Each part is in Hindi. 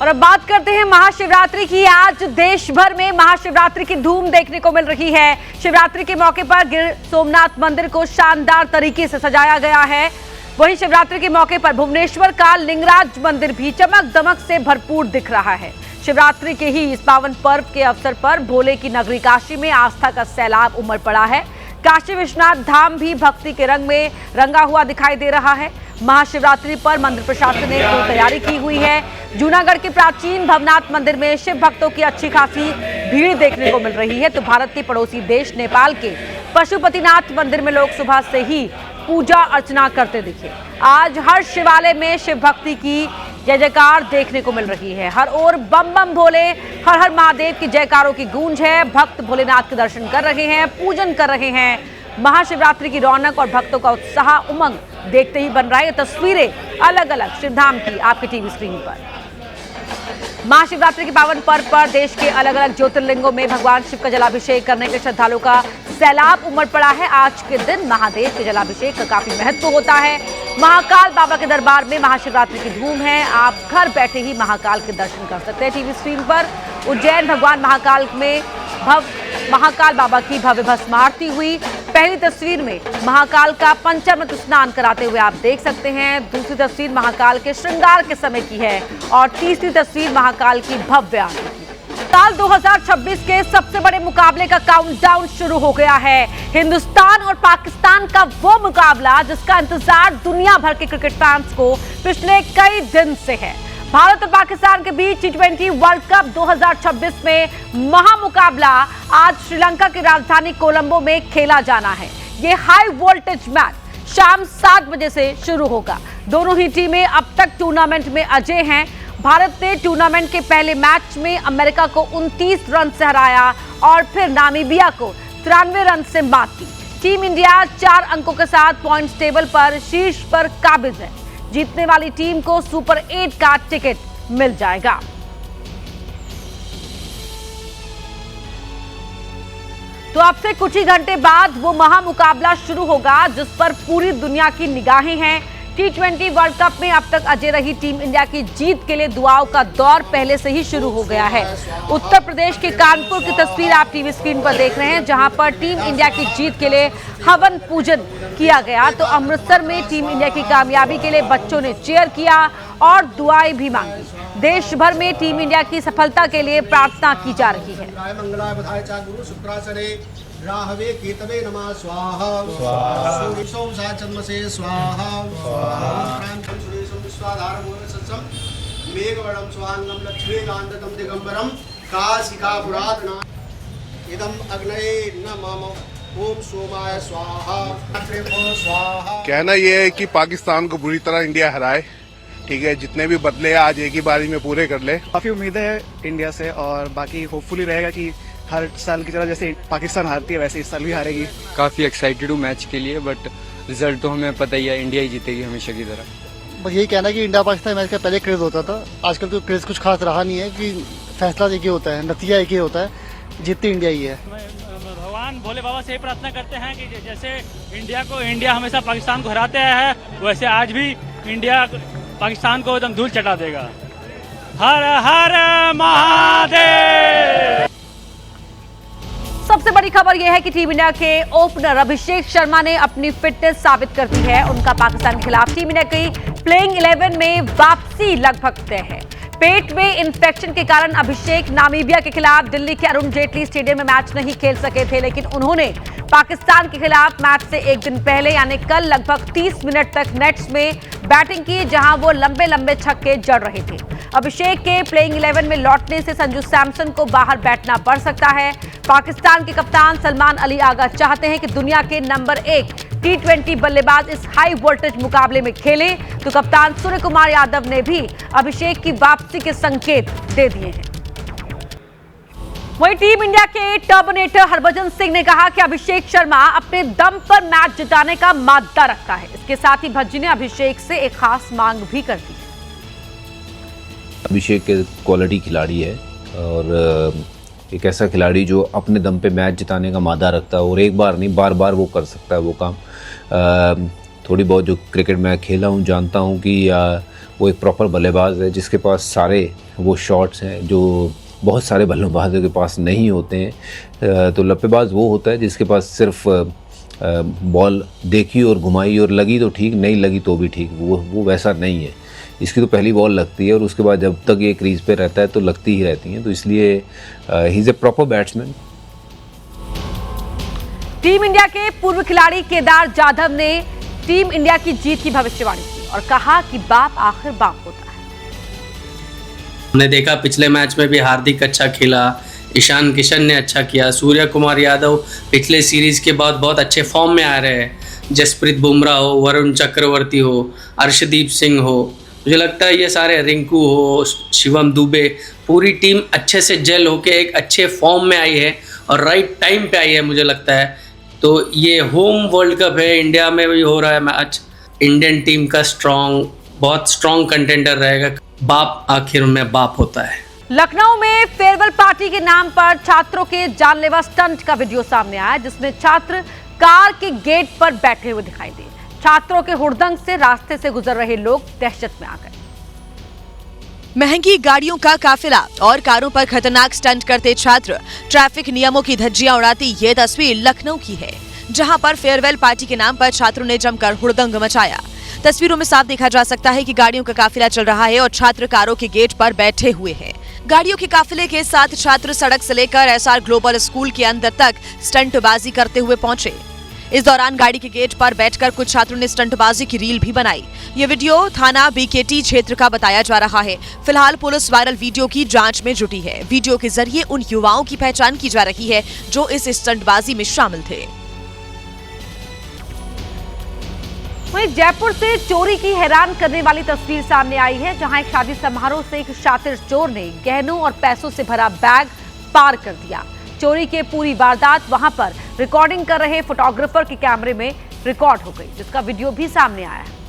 और अब बात करते हैं महाशिवरात्रि की। आज देश भर में महाशिवरात्रि की धूम देखने को मिल रही है। शिवरात्रि के मौके पर गिर सोमनाथ मंदिर को शानदार तरीके से सजाया गया है। वहीं शिवरात्रि के मौके पर भुवनेश्वर का लिंगराज मंदिर भी चमक दमक से भरपूर दिख रहा है। शिवरात्रि के ही इस पावन पर्व के अवसर पर भोले की नगरी काशी में आस्था का सैलाब उमड़ पड़ा है। काशी विश्वनाथ धाम भी भक्ति के रंग में रंगा हुआ दिखाई दे रहा है। महाशिवरात्रि पर मंदिर प्रशासन ने पूरी तैयारी की हुई है। जूनागढ़ के प्राचीन भवनाथ मंदिर में शिव भक्तों की अच्छी खासी भीड़ देखने को मिल रही है। तो भारत के पड़ोसी देश नेपाल के पशुपतिनाथ मंदिर में लोग सुबह से ही पूजा अर्चना करते दिखे। आज हर शिवालय में शिव भक्ति की जय जयकार देखने को मिल रही है। हर ओर बम बम भोले, हर हर महादेव की जयकारों की गूंज है। भक्त भोलेनाथ के दर्शन कर रहे हैं, पूजन कर रहे हैं। महाशिवरात्रि की रौनक और भक्तों का उत्साह उमंग देखते ही बन रहा है। ये तस्वीरें अलग अलग शिवधाम की आपके टीवी स्क्रीन पर। महाशिवरात्रि के पावन पर्व पर देश के अलग अलग ज्योतिर्लिंगों में भगवान शिव का जलाभिषेक करने के श्रद्धालुओं का सैलाब उमड़ पड़ा है। आज के दिन महादेव के जलाभिषेक का काफी महत्व होता है। महाकाल बाबा के दरबार में महाशिवरात्रि की धूम है। आप घर बैठे ही महाकाल के दर्शन कर सकते हैं टीवी स्क्रीन पर। उज्जैन भगवान महाकाल बाबा की भव्य भस्म आरती हुई। पहली तस्वीर में महाकाल का पंचामृत स्नान कराते हुए आप देख सकते हैं। दूसरी तस्वीर महाकाल के श्रृंगार के समय की है और तीसरी तस्वीर महाकाल की भव्य आरती की। साल 2026 के सबसे बड़े मुकाबले का काउंटडाउन शुरू हो गया है। हिंदुस्तान और पाकिस्तान का वो मुकाबला जिसका इंतजार दुनिया भर के क्रिकेट फैंस को पिछले कई दिन से है। भारत और पाकिस्तान के बीच T20 वर्ल्ड कप 2026 में महामुकाबला आज श्रीलंका की राजधानी कोलंबो में खेला जाना है। ये हाई वोल्टेज मैच शाम 7 बजे से शुरू होगा। दोनों ही टीमें अब तक टूर्नामेंट में अजय हैं। भारत ने टूर्नामेंट के पहले मैच में अमेरिका को 29 रन से हराया और फिर नामीबिया को 93 रन से मात की। टीम इंडिया 4 अंकों के साथ पॉइंट्स टेबल पर शीर्ष पर काबिज है। जीतने वाली टीम को सुपर 8 का टिकट मिल जाएगा। तो अब से कुछ ही घंटे बाद वो महामुकाबला शुरू होगा जिस पर पूरी दुनिया की निगाहें हैं। T20 वर्ल्ड कप में अब तक अजय रही टीम इंडिया की जीत के लिए दुआओं का दौर पहले से ही शुरू हो गया है। उत्तर प्रदेश के कानपुर की तस्वीर आप टीवी स्क्रीन पर देख रहे हैं, जहां पर टीम इंडिया की जीत के लिए हवन पूजन किया गया। तो अमृतसर में टीम इंडिया की कामयाबी के लिए बच्चों ने चीयर किया और दुआएं भी मांगी। देश भर में टीम इंडिया की सफलता के लिए प्रार्थना की जा रही है। राहवे केतवे नमः स्वाहा स्वाहा सोम साचन्मसे स्वाहा स्वाहा सुरेशम विश्वाधारम सत्सम मेघवर्णम स्वांगम लक्ष्मीकांतकम दिगंबरम काशिकापुरातना इदम अग्नये नमः ओम सोमाय स्वाहा स्वाहा। कहना यह है कि पाकिस्तान को बुरी तरह इंडिया हराए। ठीक है, जितने भी बदले आज एक ही बारी में पूरे कर ले। काफी उम्मीदें है इंडिया से और बाकी होपफुली रहेगा कि हर साल की तरह जैसे पाकिस्तान हारती है वैसे इस साल भी हारेगी। काफी एक्साइटेड हूँ मैच के लिए, बट रिजल्ट तो हमें पता ही है, इंडिया ही जीतेगी हमेशा की तरह। बस यही कहना है कि इंडिया पाकिस्तान मैच का पहले क्रेज होता था, आजकल तो क्रेज कुछ खास रहा नहीं है कि फैसला एक ही होता है, नतीजा एक ही होता है, जीतती इंडिया ही है। भगवान भोले बाबा से ही प्रार्थना करते हैं कि जैसे इंडिया हमेशा पाकिस्तान को हराते हैं, वैसे आज भी इंडिया पाकिस्तान को एकदम धूल चटा देगा। हर हर महादेव। सबसे बड़ी खबर यह है कि टीम इंडिया के ओपनर अभिषेक शर्मा ने अपनी फिटनेस साबित कर दी है। उनका पाकिस्तान के खिलाफ टीम इंडिया की प्लेइंग 11 में वापसी लगभग तय है। पेट में इंफेक्शन के कारण अभिषेक नामीबिया के खिलाफ दिल्ली के अरुण जेटली स्टेडियम में मैच नहीं खेल सके थे, लेकिन उन्होंने पाकिस्तान के खिलाफ मैच से एक दिन पहले यानी कल लगभग 30 मिनट तक नेट्स में बैटिंग की, जहां वो लंबे लंबे छक्के जड़ रहे थे। अभिषेक के प्लेइंग 11 में लौटने से संजू सैमसन को बाहर बैठना पड़ सकता है। पाकिस्तान के कप्तान सलमान अली आगा चाहते हैं कि दुनिया के नंबर 1 T20 बल्लेबाज इस हाई वोल्टेज मुकाबले में खेले। तो कप्तान सूर्य कुमार यादव ने भी अभिषेक की वापसी के संकेत दे दिए हैं। वहीं टीम इंडिया के टर्मिनेटर हरभजन सिंह ने कहा कि अभिषेक शर्मा अपने दम पर मैच जिताने का मादा रखता है। इसके साथ ही भज्जी ने अभिषेक से एक खास मांग भी कर दी। अभिषेक के क्वालिटी खिलाड़ी है और एक ऐसा खिलाड़ी जो अपने दम पे मैच जिताने का मादा रखता है और एक बार नहीं बार बार वो कर सकता है वो काम। थोड़ी बहुत जो क्रिकेट मैं खेला हूँ जानता हूँ कि वो एक प्रॉपर बल्लेबाज है जिसके पास सारे वो शॉट्स हैं जो बहुत सारे बल्लेबाजों के पास नहीं होते हैं। तो लप्पेबाज वो होता है जिसके पास सिर्फ बॉल देखी और घुमाई और लगी तो ठीक, नहीं लगी तो भी ठीक, वो वैसा नहीं है। इसकी तो पहली बॉल लगती है और उसके बाद जब तक ये क्रीज पे रहता है तो लगती ही रहती हैं, तो इसलिए he is a proper batsman. Team India के पूर्व खिलाड़ी केदार जाधव ने टीम इंडिया की जीत की भविष्यवाणी की और कहा कि बाप आखिर बाप होता है। हमने देखा पिछले मैच में भी हार्दिक अच्छा खेला, ईशान किशन ने अच्छा किया, सूर्य कुमार यादव पिछले सीरीज के बाद बहुत अच्छे फॉर्म में आ रहे हैं, जसप्रीत बुमराह हो, वरुण चक्रवर्ती हो, अर्शदीप सिंह हो, मुझे लगता है ये सारे, रिंकू हो, शिवम दुबे, पूरी टीम अच्छे से जेल होके एक अच्छे फॉर्म में आई है और राइट टाइम पे आई है मुझे लगता है। तो ये होम वर्ल्ड कप है, इंडिया में भी हो रहा है मैच, इंडियन टीम का बहुत स्ट्रॉन्ग कंटेंडर रहेगा। बाप आखिर में बाप होता है। लखनऊ में फेयरवेल पार्टी के नाम पर छात्रों के जानलेवा स्टंट का वीडियो सामने आया, जिसमें छात्र कार के गेट पर बैठे हुए दिखाई दिए। छात्रों के हुड़दंग से रास्ते से गुजर रहे लोग दहशत में आ गए। महंगी गाड़ियों का काफिला और कारों पर खतरनाक स्टंट करते छात्र, ट्रैफिक नियमों की धज्जियां उड़ाती ये तस्वीर लखनऊ की है, जहां पर फेयरवेल पार्टी के नाम पर छात्रों ने जमकर हुड़दंग मचाया। तस्वीरों में साफ देखा जा सकता है कि गाड़ियों का काफिला चल रहा है और छात्र कारों के गेट पर बैठे हुए हैं। गाड़ियों के काफिले के साथ छात्र सड़क से लेकर एसआर ग्लोबल स्कूल के अंदर तक स्टंटबाजी करते हुए पहुंचे। इस दौरान गाड़ी के गेट पर बैठकर कुछ छात्रों ने स्टंटबाजी की रील भी बनाई। ये वीडियो थाना बीकेटी क्षेत्र का बताया जा रहा है। फिलहाल पुलिस वायरल वीडियो की जांच में जुटी है। वीडियो के जरिए उन युवाओं की पहचान की जा रही है जो इस स्टंटबाजी में शामिल थे। वहीं जयपुर से चोरी की हैरान करने वाली तस्वीर सामने आई है, जहां एक शादी समारोह से एक शातिर चोर ने गहनों और पैसों से भरा बैग पार कर दिया। चोरी की पूरी वारदात वहां पर रिकॉर्डिंग कर रहे फोटोग्राफर के कैमरे में रिकॉर्ड हो गई, जिसका वीडियो भी सामने आया है।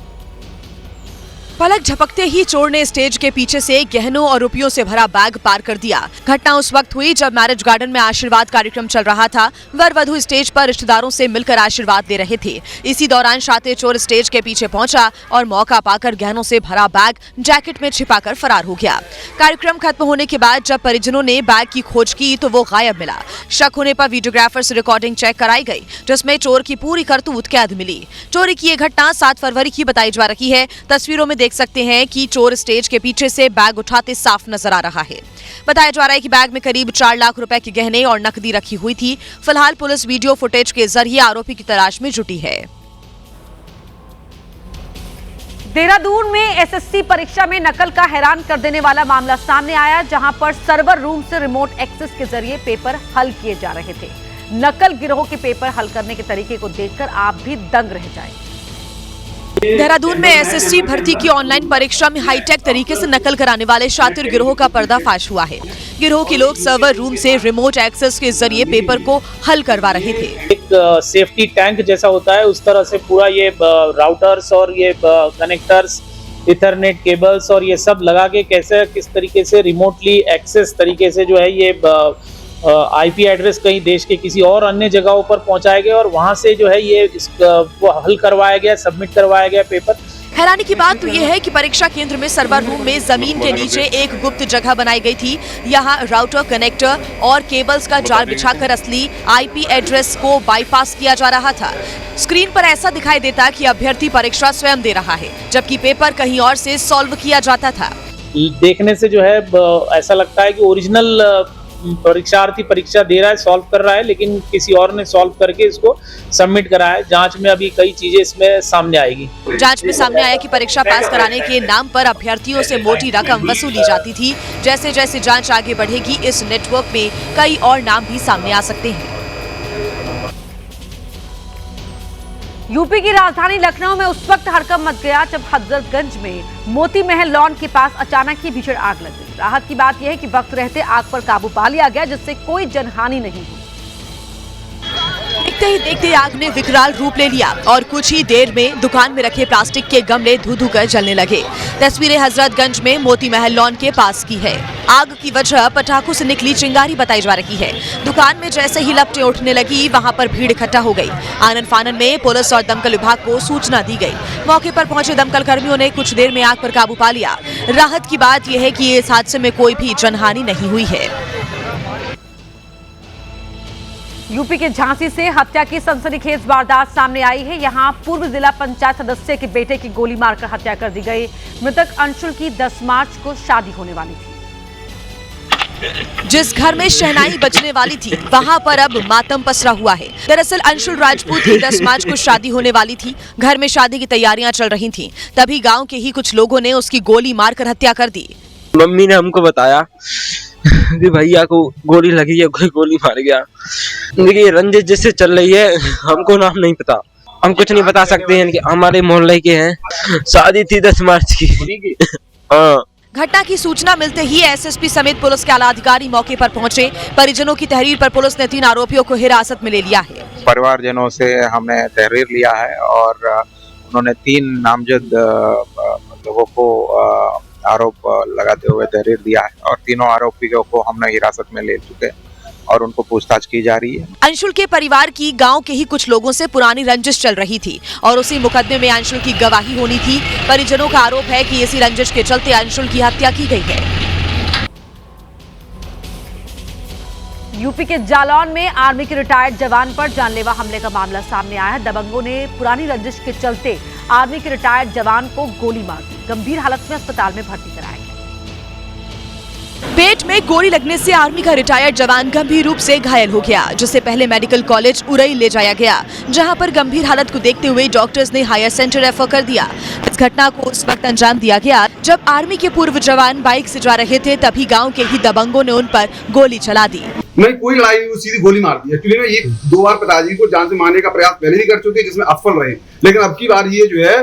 पलक झपकते ही चोर ने स्टेज के पीछे से गहनों और रुपयों से भरा बैग पार कर दिया। घटना उस वक्त हुई जब मैरिज गार्डन में आशीर्वाद कार्यक्रम चल रहा था। वर वधू स्टेज पर रिश्तेदारों से मिलकर आशीर्वाद दे रहे थे। इसी दौरान शातिर चोर स्टेज के पीछे पहुंचा और मौका पाकर गहनों से भरा बैग जैकेट में छिपाकर फरार हो गया। कार्यक्रम खत्म होने के बाद जब परिजनों ने बैग की खोज की तो वो गायब मिला। शक होने पर वीडियोग्राफर से रिकॉर्डिंग चेक कराई गई, जिसमें चोर की पूरी करतूत कैद मिली। चोरी की ये घटना 7 फरवरी की बताई जा रही है। तस्वीरों में देख सकते हैं कि चोर स्टेज के पीछे से बैग उठाते साफ नजर आ रहा है। बताया जा रहा है कि बैग में करीब 4 लाख रुपए के गहने और नकदी रखी हुई थी। फिलहाल पुलिस वीडियो फुटेज के जरिए आरोपी की तलाश में जुटी है। देहरादून में एसएससी परीक्षा में नकल का हैरान कर देने वाला मामला सामने आया, जहां पर सर्वर रूम से रिमोट एक्सेस के जरिए पेपर हल किए जा रहे थे। नकल गिरोह के पेपर हल करने के तरीके को देखकर आप भी दंग रह जाएंगे। देहरादून में एसएससी भर्ती की ऑनलाइन परीक्षा में हाईटेक तरीके से नकल कराने वाले शातिर गिरोह का पर्दाफाश हुआ है। गिरोह के लोग सर्वर रूम से रिमोट एक्सेस के जरिए पेपर को हल करवा रहे थे। एक सेफ्टी टैंक जैसा होता है, उस तरह से पूरा ये राउटर्स और ये कनेक्टर्स, इथरनेट केबल्स और ये सब लगा के किस तरीके से रिमोटली एक्सेस तरीके से जो है ये आईपी एड्रेस कहीं देश के किसी और अन्य जगहों पर पहुंचाए गए और वहां से जो है ये वो हल करवाया गया, सबमिट करवाया गया पेपर। हैरानी की बात तो ये है कि परीक्षा केंद्र में सर्वर रूम में जमीन के नीचे एक गुप्त जगह बनाई गई थी। यहाँ राउटर, कनेक्टर और केबल्स का जाल बिछाकर असली आईपी एड्रेस को बाईपास किया जा रहा था। स्क्रीन पर ऐसा दिखाई देता कि अभ्यर्थी परीक्षा स्वयं दे रहा है, जबकि पेपर कहीं और से सॉल्व किया जाता था। देखने से जो है ऐसा लगता है कि ओरिजिनल परीक्षार्थी परीक्षा दे रहा है, सॉल्व कर रहा है, लेकिन किसी और ने सॉल्व करके इसको सबमिट करा है। जांच में अभी कई चीजें इसमें सामने आएगी। जांच में सामने आया कि परीक्षा पास कराने के नाम पर अभ्यर्थियों से मोटी रकम वसूली जाती थी। जैसे जैसे जांच आगे बढ़ेगी, इस नेटवर्क में कई और नाम भी सामने आ सकते हैं। यूपी की राजधानी लखनऊ में उस वक्त हड़कंप मच गया जब हजरतगंज में मोती महल लॉन के पास अचानक ही भीषण आग लग गई। राहत की बात यह है कि वक्त रहते आग पर काबू पा लिया गया, जिससे कोई जनहानि नहीं हुई। देखते ही देखते आग ने विकराल रूप ले लिया और कुछ ही देर में दुकान में रखे प्लास्टिक के गमले धू कर जलने लगे। तस्वीरें हजरतगंज में मोती महल लॉन के पास की है। आग की वजह पटाखों से निकली चिंगारी बताई जा रही है। दुकान में जैसे ही लपटें उठने लगी, वहां पर भीड़ इकट्ठा हो गई। आनन फानन में पुलिस और दमकल विभाग को सूचना दी गई। मौके पर पहुंचे दमकल कर्मियों ने कुछ देर में आग पर काबू पा लिया। राहत की बात यह है कि इस हादसे में कोई भी जनहानि नहीं हुई है। यूपी के झांसी से हत्या की सनसनीखेज वारदात सामने आई है। यहां पूर्व जिला पंचायत सदस्य के बेटे की गोली मारकर हत्या कर दी गई। मृतक अंशुल की 10 मार्च को शादी होने वाली थी। जिस घर में शहनाई बजने वाली थी, वहां पर अब मातम पसरा हुआ है। दरअसल अंशुल राजपूत की 10 मार्च को शादी होने वाली थी। घर में शादी की तैयारियां चल रही थीं। तभी गांव के ही कुछ लोगों ने उसकी गोली मारकर हत्या कर दी। मम्मी ने हमको बताया कि भैया को गोली लगी है, कोई गोली मार गया। देखिए रंजिश जिससे चल रही है, हमको नाम नहीं पता, हम कुछ नहीं बता सकते हैं कि हमारे मोहल्ले के हैं। शादी थी 10 मार्च की। हाँ। घटना की सूचना मिलते ही एसएसपी समेत पुलिस के आला अधिकारी मौके पर पहुंचे। परिजनों की तहरीर पर पुलिस ने 3 आरोपियों को हिरासत में ले लिया है। परिवारजनों से हमने तहरीर लिया है और उन्होंने 3 नामजद लोगों को आरोप लगाते हुए तहरीर दिया है और तीनों आरोपियों को हमने हिरासत में ले चुके और उनको पूछताछ की जा रही है। अंशुल के परिवार की गांव के ही कुछ लोगों से पुरानी रंजिश चल रही थी और उसी मुकदमे में अंशुल की गवाही होनी थी। परिजनों का आरोप है कि इसी रंजिश के चलते अंशुल की हत्या की गई है। यूपी के जालौन में आर्मी के रिटायर्ड जवान पर जानलेवा हमले का मामला सामने आया है। दबंगों ने पुरानी रंजिश के चलते आर्मी के रिटायर्ड जवान को गोली मार दी। गंभीर हालत में अस्पताल में भर्ती कराया गया। पेट में गोली लगने से आर्मी का रिटायर्ड जवान गंभीर रूप से घायल हो गया, जिसे पहले मेडिकल कॉलेज उरई ले जाया गया, जहां पर गंभीर हालत को देखते हुए डॉक्टर्स ने हायर सेंटर रेफर कर दिया। इस घटना को उस वक्त अंजाम दिया गया जब आर्मी के पूर्व जवान बाइक से जा रहे थे, तभी गांव के ही दबंगों ने उन पर गोली चला दी। नहीं, कोई लड़ाई नहीं, सीधी गोली मार दी। एक्चुअली में ये 2 बार पिताजी को जान से मारने का प्रयास पहले भी कर चुके, जिसमें असफल रहे, लेकिन अब की बार ये जो है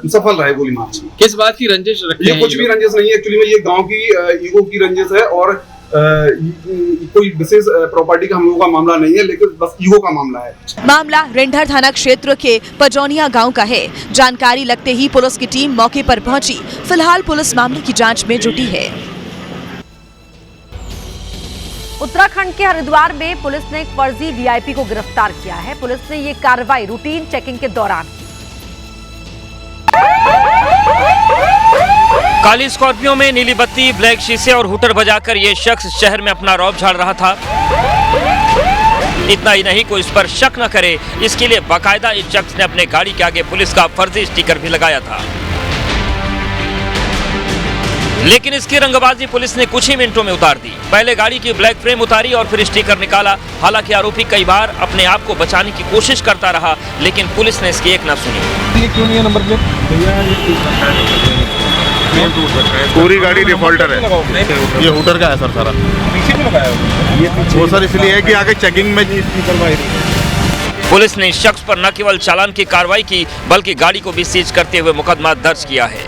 सफल रहे गोली मार। किस बात की रंजिश रखते हैं? ये कुछ भी रंजिश नहीं है। एक्चुअली में ये गांव की ईगो की रंजिश है और कोई विशेष प्रॉपर्टी का हम लोगों का मामला नहीं है, लेकिन बस ईगो का मामला है। मामला रेंढर थाना क्षेत्र के पजौनिया गांव का है। जानकारी लगते ही पुलिस की टीम मौके पर पहुंची। फिलहाल पुलिस मामले की जांच में जुटी है। उत्तराखंड के हरिद्वार में पुलिस ने एक फर्जी वीआईपी को गिरफ्तार किया है। पुलिस ने ये कार्रवाई रूटीन चेकिंग के दौरान की। काली स्कॉर्पियो में नीली बत्ती, ब्लैक शीशे और हूटर बजाकर ये शख्स शहर में अपना रौब झाड़ रहा था। इतना ही नहीं, कोई इस पर शक न करे, इसके लिए बाकायदा इस शख्स ने अपने गाड़ी के आगे पुलिस का फर्जी स्टिकर भी लगाया था। लेकिन इसकी रंगबाजी पुलिस ने कुछ ही मिनटों में उतार दी। पहले गाड़ी की ब्लैक फ्रेम उतारी और फिर स्टिकर निकाला। हालांकि आरोपी कई बार अपने आप को बचाने की कोशिश करता रहा, लेकिन पुलिस ने इसकी एक न सुनी। ये क्यों नहीं है नंबर प्लेट? पूरी गाड़ी डिफॉल्टर है। ये हूटर का है सर सारा। पीछे में लगाया है वो सर, इसलिए है कि आगे चेकिंग में करवाई। पुलिस ने इस शख्स पर न केवल चालान की कार्रवाई की, बल्कि गाड़ी को भी सीज करते हुए मुकदमा दर्ज किया है।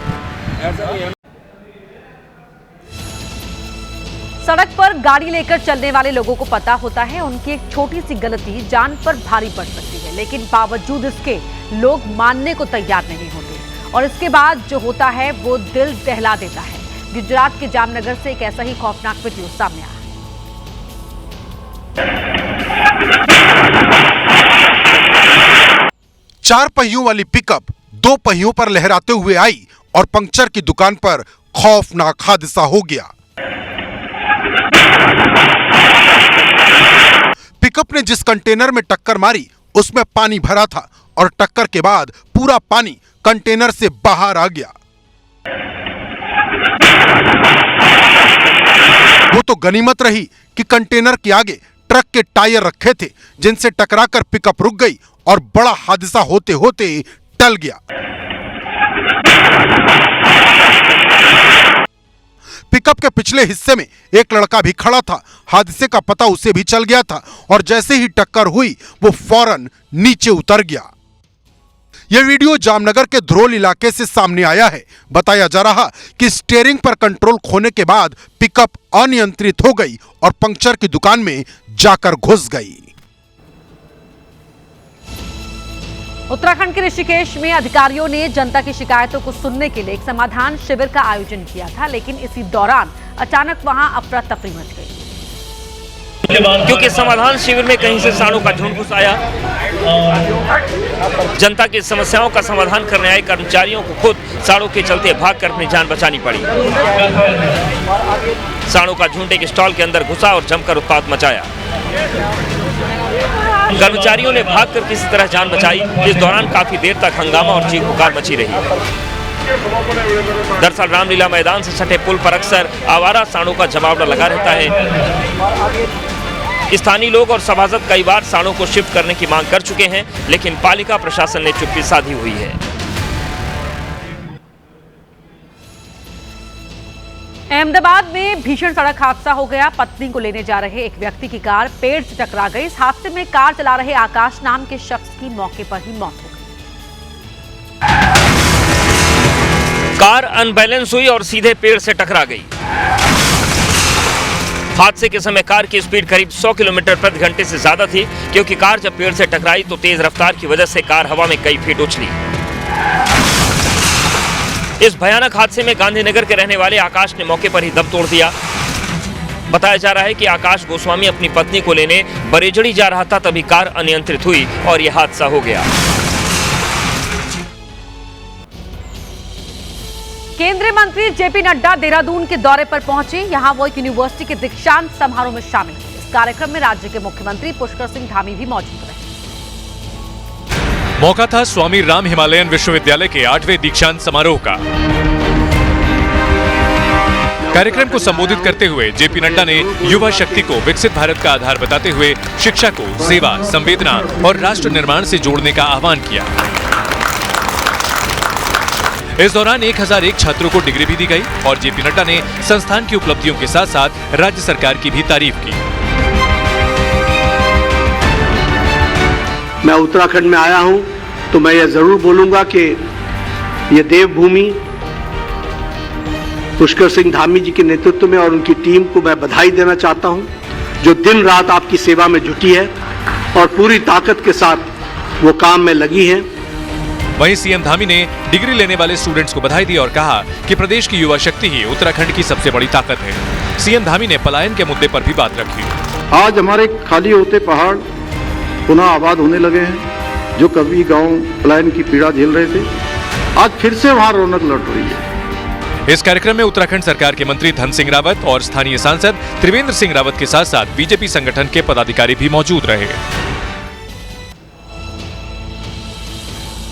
सड़क पर गाड़ी लेकर चलने वाले लोगों को पता होता है उनकी एक छोटी सी गलती जान पर भारी पड़ सकती है, लेकिन बावजूद इसके लोग मानने को तैयार नहीं होते और इसके बाद जो होता है वो दिल दहला देता है। गुजरात के जामनगर से एक ऐसा ही खौफनाक वीडियो सामने आया। 4 पहियों वाली पिकअप 2 पहियों पर लहराते हुए आई और पंक्चर की दुकान पर खौफनाक हादसा हो गया। पिकअप ने जिस कंटेनर में टक्कर मारी उसमें पानी भरा था और टक्कर के बाद पूरा पानी कंटेनर से बाहर आ गया। वो तो गनीमत रही कि कंटेनर के आगे ट्रक के टायर रखे थे, जिनसे टकराकर पिकअप रुक गई और बड़ा हादसा होते होते टल गया। पिकअप के पिछले हिस्से में एक लड़का भी खड़ा था। हादसे का पता उसे भी चल गया था और जैसे ही टक्कर हुई वो फौरन नीचे उतर गया। यह वीडियो जामनगर के ध्रोल इलाके से सामने आया है। बताया जा रहा कि स्टीयरिंग पर कंट्रोल खोने के बाद पिकअप अनियंत्रित हो गई और पंक्चर की दुकान में जाकर घुस गई। उत्तराखंड के ऋषिकेश में अधिकारियों ने जनता की शिकायतों को सुनने के लिए एक समाधान शिविर का आयोजन किया था, लेकिन इसी दौरान अचानक वहां अफरा तफरी मच गई। क्योंकि समाधान शिविर में कहीं से सांडों का झुंड घुस आया। जनता की समस्याओं का समाधान करने आए कर्मचारियों को खुद सांडों के चलते भागकर अपनी जान बचानी पड़ी। सांडों का झुंड एक स्टॉल के अंदर घुसा और जमकर उत्पात मचाया। कर्मचारियों ने भागकर किसी तरह जान बचाई। इस दौरान काफी देर तक हंगामा और चीख पुकार मची रही। दरअसल रामलीला मैदान से सटे पुल पर अक्सर आवारा सांडों का जमावड़ा लगा रहता है। स्थानीय लोग और सभासद कई बार सांडों को शिफ्ट करने की मांग कर चुके हैं, लेकिन पालिका प्रशासन ने चुप्पी साधी हुई है। अहमदाबाद में भीषण सड़क हादसा हो गया। पत्नी को लेने जा रहे एक व्यक्ति की कार पेड़ से टकरा गई। इस हादसे में कार चला रहे आकाश नाम के शख्स की मौके पर ही मौत हो गई। कार अनबैलेंस हुई और सीधे पेड़ से टकरा गई। हादसे के समय कार की स्पीड करीब 100 किलोमीटर प्रति घंटे से ज्यादा थी, क्योंकि कार जब पेड़ से टकराई तो तेज रफ्तार की वजह से कार हवा में कई फीट उछली। इस भयानक हादसे में गांधीनगर के रहने वाले आकाश ने मौके पर ही दम तोड़ दिया। बताया जा रहा है कि आकाश गोस्वामी अपनी पत्नी को लेने बरेजड़ी जा रहा था, तभी कार अनियंत्रित हुई और यह हादसा हो गया। केंद्रीय मंत्री जेपी नड्डा देहरादून के दौरे पर पहुंचे। यहां वो एक यूनिवर्सिटी के दीक्षांत समारोह में शामिल हुए। इस कार्यक्रम में राज्य के मुख्यमंत्री पुष्कर सिंह धामी भी मौजूद रहे। मौका था स्वामी राम हिमालयन विश्वविद्यालय के 8वें दीक्षांत समारोह का। कार्यक्रम को संबोधित करते हुए जेपी नड्डा ने युवा शक्ति को विकसित भारत का आधार बताते हुए शिक्षा को सेवा, संवेदना और राष्ट्र निर्माण से जोड़ने का आह्वान किया। इस दौरान 1001 छात्रों को डिग्री भी दी गई और जेपी नड्डा ने संस्थान की उपलब्धियों के साथ साथ राज्य सरकार की भी तारीफ की। मैं उत्तराखंड में आया हूं तो मैं ये जरूर बोलूंगा कि ये देवभूमि पुष्कर सिंह धामी जी के नेतृत्व में और उनकी टीम को मैं बधाई देना चाहता हूं, जो दिन रात आपकी सेवा में जुटी है और पूरी ताकत के साथ वो काम में लगी है। वहीं सीएम धामी ने डिग्री लेने वाले स्टूडेंट्स को बधाई दी और कहा कि प्रदेश की युवा शक्ति ही उत्तराखंड की सबसे बड़ी ताकत है। सीएम धामी ने पलायन के मुद्दे पर भी बात रखी। आज हमारे खाली होते पहाड़ पुनः आबाद होने लगे हैं। जो कभी गांव पलायन की पीड़ा झेल रहे थे, आज फिर से वहां रौनक लौट रही है। इस कार्यक्रम में उत्तराखंड सरकार के मंत्री धन सिंह रावत और स्थानीय सांसद त्रिवेंद्र सिंह रावत के साथ साथ बीजेपी संगठन के पदाधिकारी भी मौजूद रहे।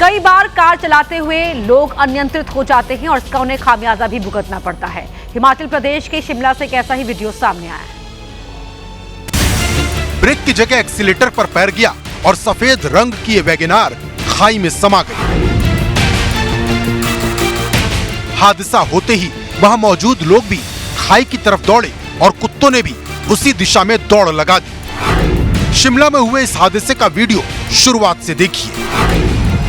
कई बार कार चलाते हुए लोग अनियंत्रित हो जाते हैं और इसका उन्हें खामियाजा भी भुगतना पड़ता है। हिमाचल प्रदेश के शिमला से एक ऐसा ही वीडियो सामने आया है। ब्रेक की जगह एक्सीलेटर पर पैर गया और सफेद रंग की ये वैगनार खाई में समा गई। हादसा होते ही वहां मौजूद लोग भी खाई की तरफ दौड़े और कुत्तों ने भी उसी दिशा में दौड़ लगा दी। शिमला में हुए इस हादसे का वीडियो शुरुआत से देखिए।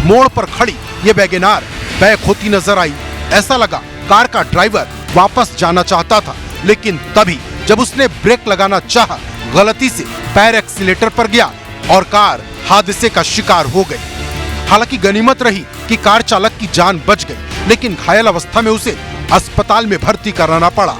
मोड़ पर खड़ी ये वैगनार बैक होती नजर आई। ऐसा लगा कार का ड्राइवर वापस जाना चाहता था, लेकिन तभी जब उसने ब्रेक लगाना चाहा, गलती से पैर एक्सीलेटर पर गया और कार हादसे का शिकार हो गई। हालांकि गनीमत रही कि कार चालक की जान बच गई, लेकिन घायल अवस्था में उसे अस्पताल में भर्ती कराना पड़ा।